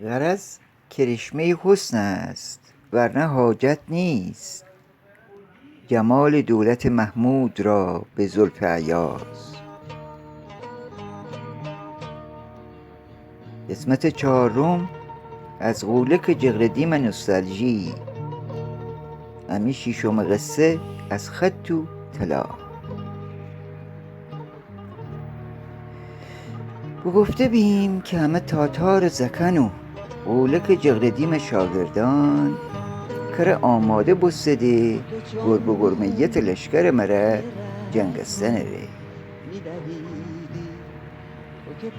غرض کرشمه حسن است ورنه حاجت نیست جمال دولت محمود را به زلف ایاز. قسمت چهارم از غولک جغردیم نوستالژی. امی شیشم قصه از خط و طلا. گفته بیم که همه تاتار زکن و غولک جغردیم شاگردان کر آماده بستده گربه گرمیت لشکر مره جنگستن ره.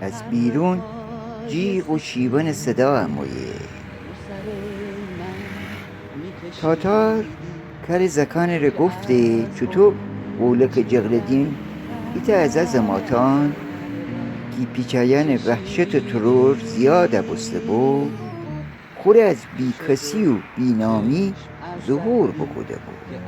از بیرون جیغ و شیون صدا همویه. تاتار کر زکان ره گفته چطور غولک جغردیم ایتا از زماتان کی پیچاین وحشت ترور زیاده بسته بو خور از بی کسی و بی نامی ظهور بکده بود.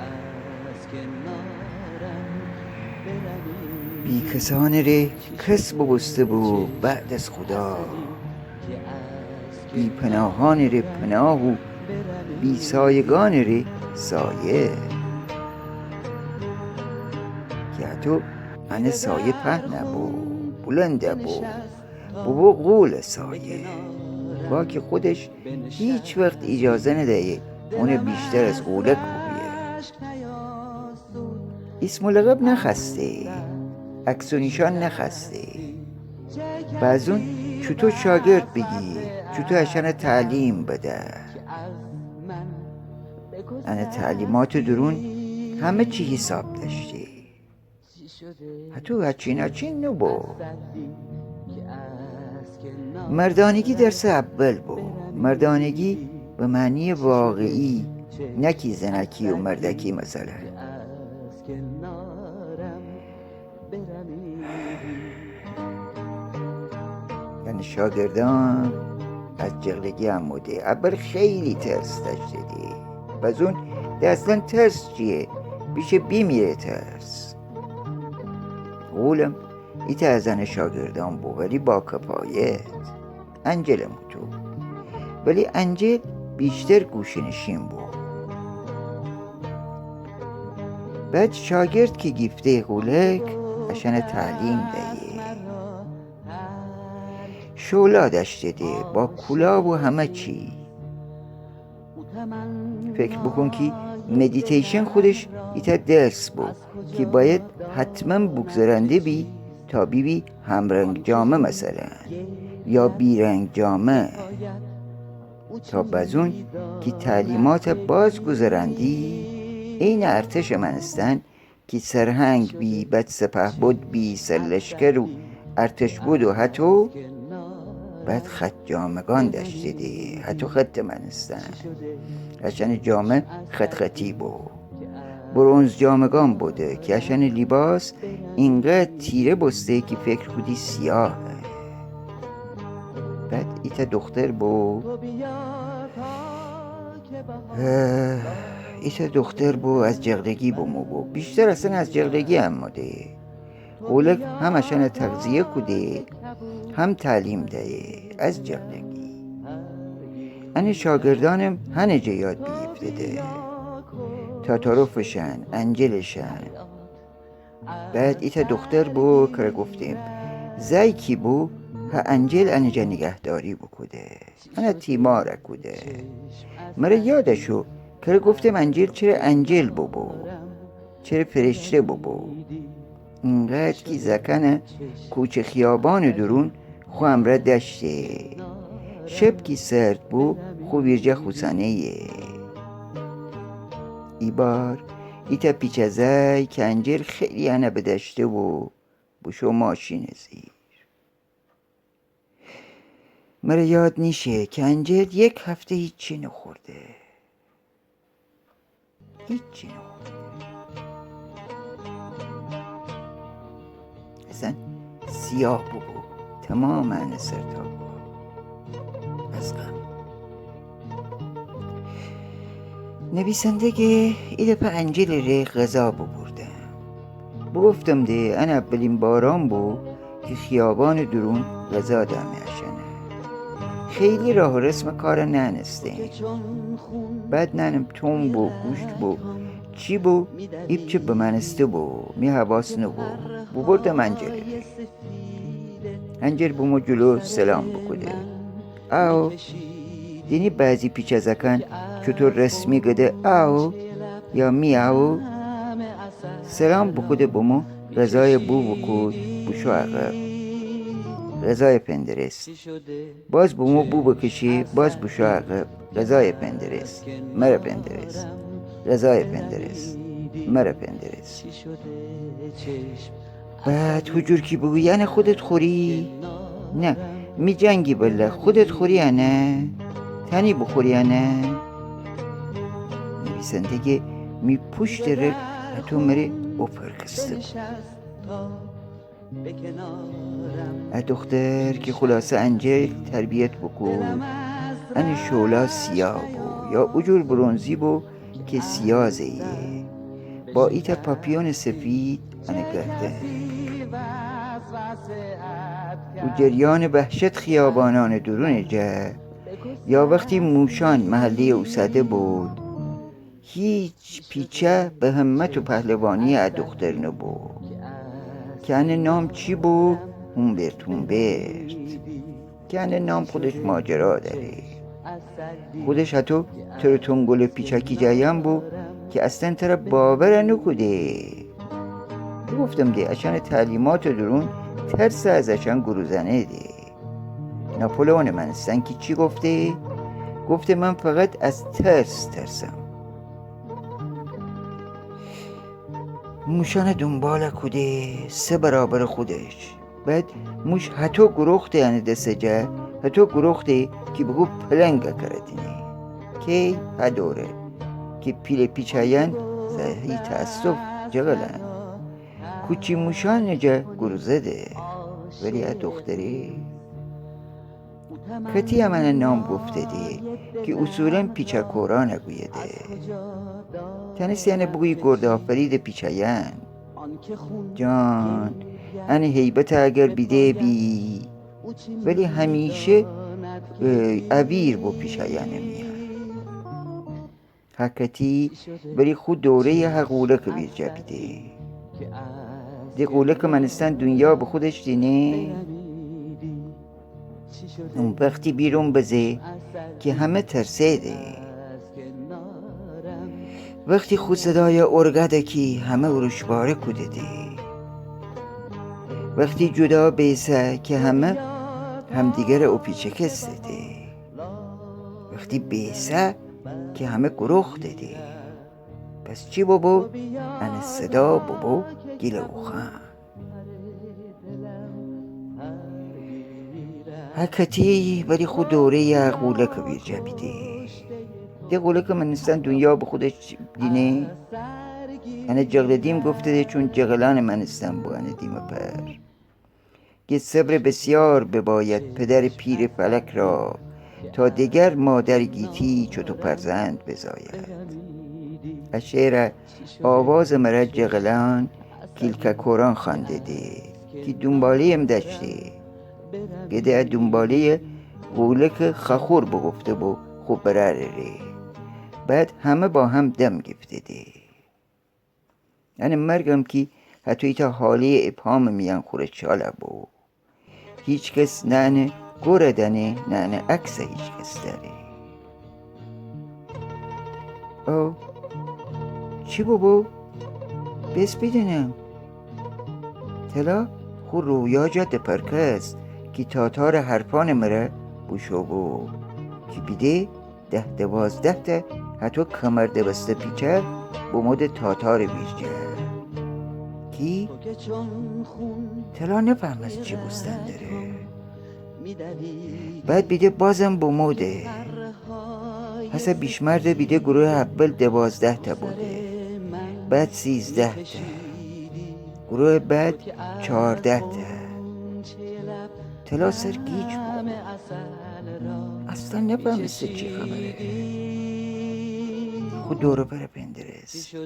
بی کسان ره کس ببسته بود بعد از خدا. بی پناهان ره پناه و بی سایگان ره سایه. که حتی انه سایه پهنه بود بلنده بود بابا غول سایه با که خودش هیچ وقت اجازه ندهی اون بیشتر از غولک بگویه. اسم و لقب نخسته عکس و نشان نخسته. بعضون چطور شاگرد بگی چطور اشان تعلیم بده. انه تعلیمات درون همه چی حساب داشته. حتی هچین نبو. مردانگی درس اول بود. مردانگی به معنی واقعی نکی زنکی و مردکی مثلا. یعنی شاگردان از جغلگی هم موده اول خیلی ترس داشته دی. باز اون اصلا ترس چیه بیشه بیمیره ترس. غولم ایتا از زن شاگردان بود ولی با کفایت. انجل تو ولی انجل بیشتر گوشنشین بود. بعد شاگرد که گفته غولک اشان تعلیم دهیه. شولا داشته ده با کلا و همه چی. فکر بکن که مدیتیشن خودش ایتا درس بود که باید حتما بگذرنده بی تا بی همرنگ جامه مثلا یا بیرنگ جامه تا بزون که تعلیمات باز گذرندی این ارتش منستن که سرهنگ بی بد سپه بود بی سرلشکر و ارتش بود و حتی بعد خط جامگان داشته دی. حتی خط منستن اشان جامه خط خطی بود. برونز جامگان بوده که اشان لباس اینقدر تیره بسته که فکر کودی سیاه. بعد ایتا دختر بو از جغدگی بو بیشتر اصلا از جغدگی هم موده. غولک هم اشان تغذیه کده هم تعلیم ده از جغدگی. انه شاگردانم هنه جه یاد بیفته تا تعارفشن انجلشن. بعد ایتا دختر بو که گفتیم زی کی بو ها انجل انجا نگهداری بکده انه تیماره کده. مره یادشو که گفتیم انجل چرا انجل بو چرا فرشته بو. اینقدر که زکنه کوچه خیابان درون خو امره داشته. شب کی سرد بو خو ویرجه خوسانه. ای بار ایتا پیچزای که انجل خیلی انه بداشته و بشو ماشین زیر. مره یاد نیشه که انجل یک هفته هیچی نخورده. اصلا سیاه بو تماما سرتا از غم. نویسنده ایده پا انجل ره غذا بردم. بگفتم ده ان اولین باران بو که خیابان درون غذا دمه اشنه. خیلی راه و رسم کار ننستیم. بعد ننم توم بو گوشت بو چی بو ایب چه بمنسته بو می حواس نبو بو برده منجره هنجر بومو جلو سلام بکده او دینی بعضی پیچ ازکن چطور رسمی گده او یا میاو سلام بکده بومو رضای بو بکود بوشو عقب رضای پندرست باز بومو بو بکشی باز بوشو عقب رضای پندرست مره پندرست رضای پندرست مره پندرست بعد حجور کی بگو یعنی خودت خوری؟ نه می جنگی بله خودت خوری یا نه؟ تنی بخوری یا نه؟ نویسندگی می پشت ره تو مری اپرکسته دختر که خلاصه انجل تربیت بکن ان شولا سیاه بو یا اجور برونزی بو که سیازه با ایت پاپیون سفید ان گرده و جریان وحشت خیابانان درون جه یا وقتی موشان محله اوسده بود هیچ پیچه به همت و پهلوانی دختر نبود که ان نام چی بود؟ هومبرت که ان نام خودش ماجرا داره خودش حتی ترتونگل پیچکی جایم بود که اصلا تر باور نکده گفتم ده اشان تعلیمات درون ترس ازشان گروزنه ده ناپولون منستن که چی گفته؟ گفته من فقط از ترسم موشان دنبال کده 3 برابر خودش بعد موش حتی گروخته یعنی دسته حتی گروخته که بگو پلنگه کردینه که هدوره که پیل پیچاین زهی تأسف جغلن کوچی موشان نجا گروزه ده ولی دختری کتی همه نام گفته ده که اصولا پیچکورا نگویه ده تنیس یعنی بگوی گرده آفرید پیچاین جان ان حیبت اگر بیده بی ولی همیشه اویر با پیچاین میاد حکتی ولی خود دوره حقوله که بیر جبیده دی قوله که منستن دنیا به خودش دینه اون وقتی بیرون بزه که همه ترسیده وقتی خود صدای ارگده کی همه اروشباره کده ده وقتی جدا بیسه که همه همدیگر او پیچه کسته ده وقتی بیسه که همه گروخ ده پس چی بابو؟ ان صدا بابو گیل او خان حکتی ولی خود دوره قوله که بیر جبیده ده قوله که منستن دنیا به خودش دینه انه جغل دیم گفته ده چون جغلان منستن بو انه دیم پر که صبر بسیار بباید پدر پیر فلک را تا دیگر مادر گیتی چو تو فرزند بزاید از شعر آواز مرد جغلان کلکه کوران خانده ده که دنباله ام دشته گده دنباله قوله که خخور بگفته بو خوب براره بعد همه با هم دم گفته ده یعنی مرگم که حتی تا حاله ابهام میان خوره چاله بو هیچ کس نه گوره دنه نه عکس هیچ کس داره او چی بابا؟ بس بدنم تلا خو رویا جد پرکست که تاتار حرفان مره بوشو بو که بیده 10-12 تا حتی کمر بسته پیچه بمود تاتار بیرجه کی؟ تلا نفهم از چی بستن داره بعد بیده بازم بموده حسب بیشمرده بیده گروه اول 12 تا بوده بعد 13 تا گروه بعد 14 تا تلا سر گیج بود اصلا نفهمیسته چی خبره خود دورو بره پندرست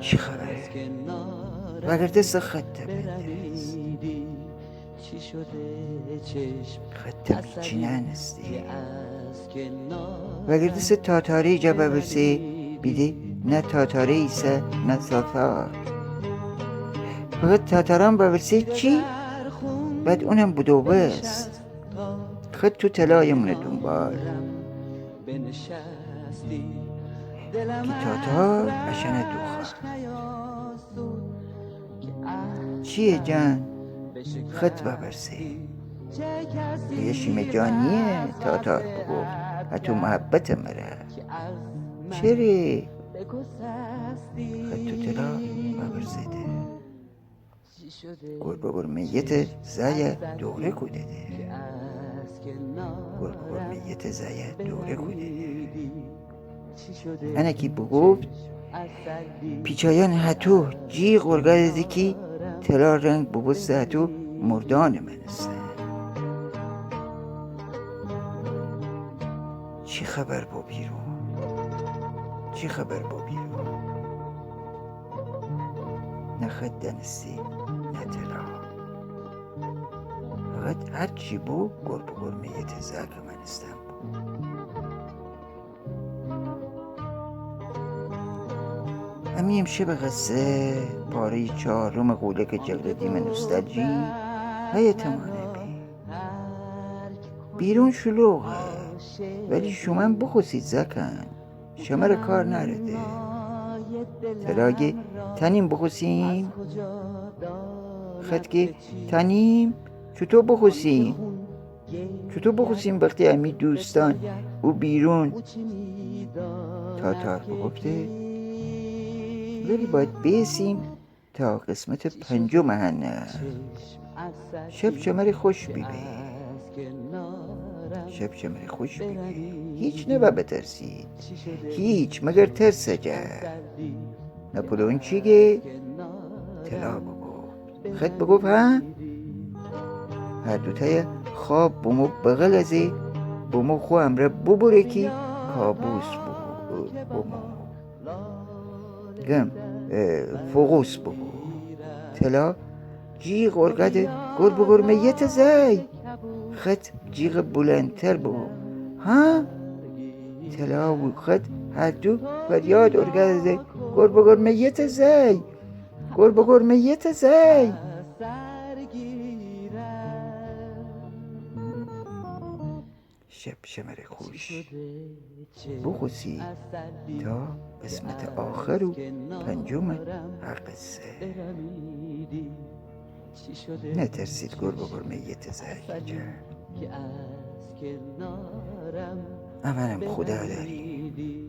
چی خبره وگرده سخت پندرست خط میچینن استی وگر دست تاتاری جا ببرسی بیدی نه تاتاری ایسه نه تاتار فقط تاتاران ببرسی چی؟ بعد اونم بودو بست خط تو تلایمونه دنبال که تاتار عشان دوخه چیه جان؟ خط ببرسی یه شیمه جانیه تاتار بگفت حتی محبت مره چری؟ خط تو تلا ببرسیده گربه میت زایه دوره کودده گربه میت زایه دوره کودده انا کی بگفت پیچایان هتو جی غرگه دیدی کی تلا رنگ ببسته هتو مردان منسته چی خبر با بیرون چی خبر با بیرون نه خط دنستی نه تلا فقط هر چی بو گربه یه تزاک من استم امی امشه به قصه پاره 4 قولک جلدی من نوستالژی های تمانه بیرون شلوغه ولی شما بخوسید زکن شما را کار نرده تلاگه تنیم بخوسیم خدکه تنیم چطور بخوسیم وقتی امی دوستان او بیرون تاتار بگفته ولی باید بیسیم تا قسمت 5 هنه شب شمر خوش بیبه هیچ نبا بترسید هیچ مگر ترسجه نپولون چیگه تلا بگفت خط بگفت ها هر دوتای خواب بومو بغل ازی بومو خو امره ببره کی کابوس بومو گم فوقوس ببو تلا جیغ ارگده گر میت زی خط جیغ بلندتر ببو ها تلا و خط هر دو فریاد ارگده گر میت زی گر میت زی شب شمر خوش بخوسی تا قسمت آخر و 5 قصه نترسید گر میت زی امنم خدا داری